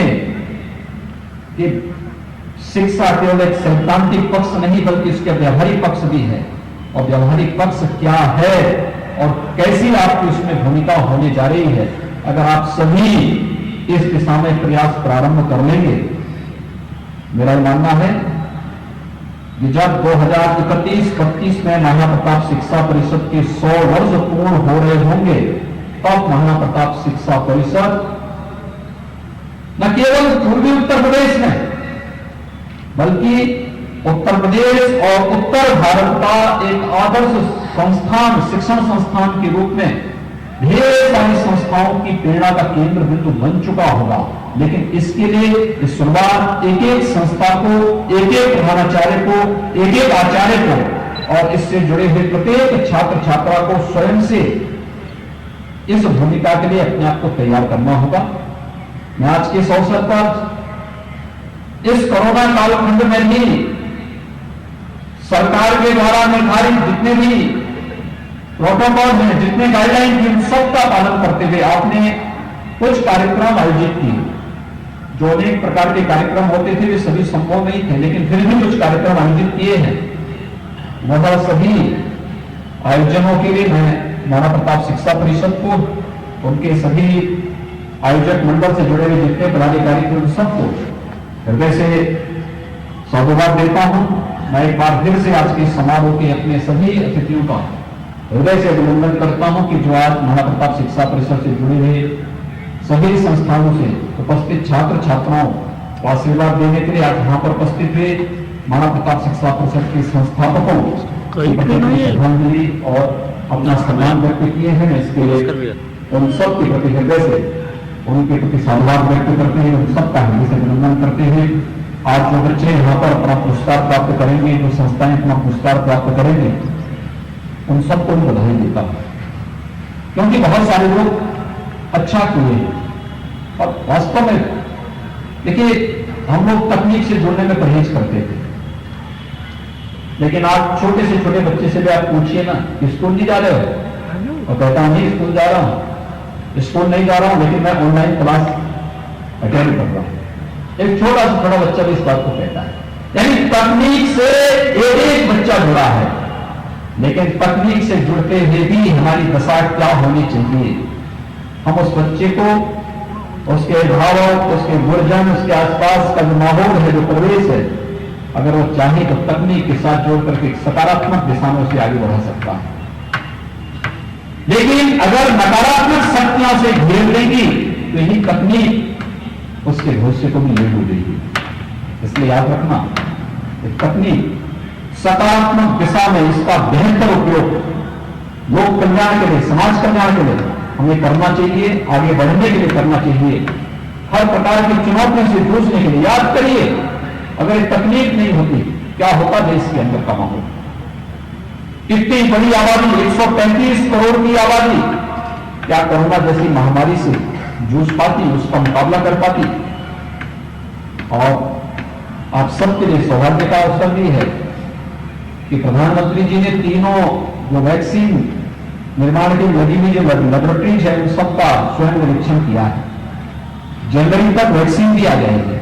कि शिक्षा केवल एक सैद्धांतिक पक्ष नहीं बल्कि इसके व्यवहारिक पक्ष भी है। और व्यवहारिक पक्ष क्या है और कैसी आपकी उसमें भूमिका होने जा रही है, अगर आप सभी इस दिशा में प्रयास प्रारंभ कर लेंगे, मेरा मानना है कि जब 2031-32 में महाप्रताप शिक्षा परिषद के 100 वर्ष पूर्ण हो रहे होंगे, तब महाप्रताप शिक्षा परिषद न केवल पूर्वी उत्तर प्रदेश में बल्कि उत्तर प्रदेश और उत्तर भारत का एक आदर्श संस्थान, शिक्षण संस्थान के रूप में ढेर सारी संस्थाओं की प्रेरणा का केंद्र बिंदु बन चुका होगा। लेकिन इसके लिए इस शुरुआत एक एक संस्था को, एक एक प्रधानाचार्य को, एक एक आचार्य को और इससे जुड़े हुए प्रत्येक छात्र छात्रा को स्वयं से इस भूमिका के लिए अपने आप को तैयार करना होगा। मैं आज के इस अवसर पर इस कोरोना कालखंड में भी सरकार के द्वारा निर्धारित जितने भी प्रोटोकॉल हैं, जितने गाइडलाइन थी, उन सबका पालन करते हुए आपने कुछ कार्यक्रम आयोजित किए। जो अनेक प्रकार के कार्यक्रम होते थे वे सभी संभव नहीं थे, लेकिन फिर भी कुछ कार्यक्रम आयोजित किए हैं। वह सभी आयोजनों के लिए मैं महाप्रताप शिक्षा परिषद को, उनके सभी आयोजक मंडल से जुड़े हुए जितने पदाधिकारी थे उन सबको हृदय से साधुवाद देता हूं। मैं एक बार फिर से आज के समारोह के अपने सभी अतिथियों का हृदय से अभिनंदन करता हूं कि जो आज महाराणा प्रताप शिक्षा परिषद से जुड़े हुए सभी संस्थानों से उपस्थित छात्र छात्राओं को आशीर्वाद देने के लिए आज यहाँ पर उपस्थित हुए महाराणा प्रताप शिक्षा परिषद के संस्थापकों की श्रद्धांजलि और अपना सम्मान व्यक्त किए हैं। इसके लिए उन सब के प्रति हृदय से उनके प्रति साधुवाद व्यक्त करते हैं, उन सबका हृदय से अभिनंदन करते हैं। आज जो बच्चे यहाँ पर अपना पुरस्कार प्राप्त करेंगे, जो संस्थाएं अपना पुरस्कार प्राप्त करेंगे, उन सबको मैं बधाई देता हूं, क्योंकि बहुत सारे लोग अच्छा किए और वास्तव में देखिए हम लोग तकनीक से जुड़ने में परहेज करते थे, लेकिन आज छोटे से छोटे बच्चे से भी आप पूछिए ना कि स्कूल नहीं जा रहे हो, और कहता हूं नहीं स्कूल जा रहा हूं, स्कूल नहीं जा रहा हूं लेकिन मैं ऑनलाइन क्लास अटेंड कर रहा हूं। एक छोटा सा छोटा बच्चा भी इस बात को कहता है। यानी तकनीक से एक बच्चा जुड़ा है, लेकिन तकनीक से जुड़ते हुए भी हमारी दशा क्या होनी चाहिए। हम उस बच्चे को उसके अभिभावक, उसके गुरजन, उसके आसपास का जो माहौल है, जो परिवेश है, अगर वो चाहे तो तकनीक के साथ जोड़ करके सकारात्मक दिशा में उसे आगे बढ़ा सकता है। लेकिन अगर नकारात्मक शक्तियों से घेर लेंगी तो यही तकनीक उसके भविष्य को भी ले डूबेगी। इसलिए याद रखना कि तकनीक सकारात्मक दिशा में इसका बेहतर उपयोग लोक कल्याण के लिए, समाज कल्याण के लिए हमें करना चाहिए, आगे बढ़ने के लिए करना चाहिए। हर प्रकार की चुनौतियों से जूझने के लिए याद करिए, अगर ये तकनीक नहीं होती क्या होता देश के अंदर का माहौल। इतनी बड़ी आबादी, 135 करोड़ की आबादी, क्या कोरोना जैसी महामारी से जूझ पाती, उसका मुकाबला कर पाती। और आप सबके लिए सौभाग्य का अवसर भी है कि प्रधानमंत्री जी ने तीनों जो वैक्सीन निर्माण की लगी हुई जो लेबोरेटरीज है उन सबका स्वयं निरीक्षण किया है। जनवरी तक वैक्सीन भी आ जाएगी,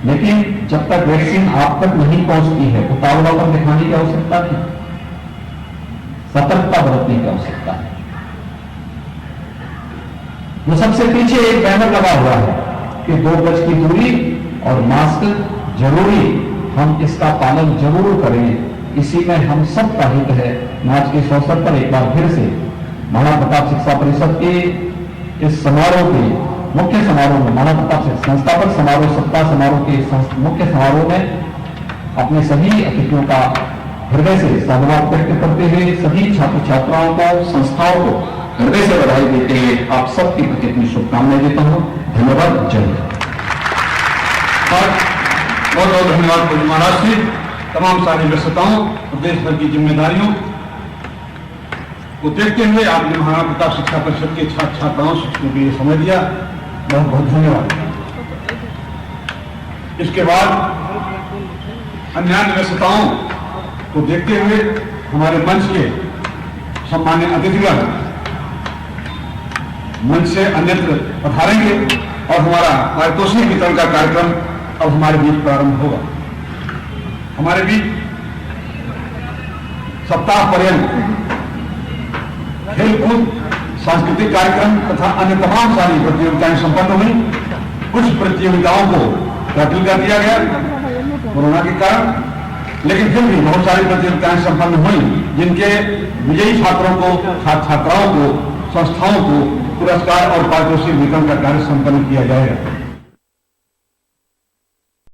लेकिन जब तक वैक्सीन आप तक नहीं पहुंचती है उतावलापन दिखाने की आवश्यकता नहीं, सतर्कता बरतने की आवश्यकता है। जो सबसे पीछे एक बैनर लगा हुआ है कि 2 गज की दूरी और मास्क जरूरी, हम इसका पालन जरूर करें, इसी में हम सबका हित है। मैं आज के इस अवसर पर एक बार फिर से महाराणा प्रताप शिक्षा परिषद के इस समारोह के मुख्य समारोह में, महाराणा प्रताप संस्थापक समारोह, सप्ताह समारोह के मुख्य समारोह में अपने सभी अतिथियों का हृदय से साधुवाद व्यक्त करते हुए सभी छात्र छात्राओं को, संस्थाओं को हृदय से बधाई देते हुए आप सबके प्रति अपनी शुभकामनाएं देता हूं। धन्यवाद। जय हिंद। बहुत बहुत धन्यवाद महाराज जी। तमाम सारी व्यस्तताओं और देश भर की जिम्मेदारियों को देखते हुए आपने महाराणा प्रताप शिक्षा परिषद के छात्र छात्राओं शिक्षकों के लिए समय दिया, बहुत बहुत धन्यवाद। इसके बाद अन्य व्यस्तताओं को देखते हुए हमारे मंच के सम्मान्य अतिथिगण मंच से अन्यत्र पधारेंगे और हमारा पारितोषिक वितरण का कार्यक्रम अब हमारे बीच प्रारंभ होगा। हमारे बीच सप्ताह पर्यंत खेलकूद, सांस्कृतिक कार्यक्रम तथा अन्य तमाम सारी प्रतियोगिताएं संपन्न हुई। कुछ प्रतियोगिताओं को बातिल कर दिया गया कोरोना के कारण, लेकिन फिर भी बहुत सारी प्रतियोगिताएं संपन्न हुई जिनके विजयी छात्रों को, छात्र छात्राओं को, संस्थाओं को पुरस्कार और पारितोषिक वितरण का कार्य संपन्न किया जाएगा।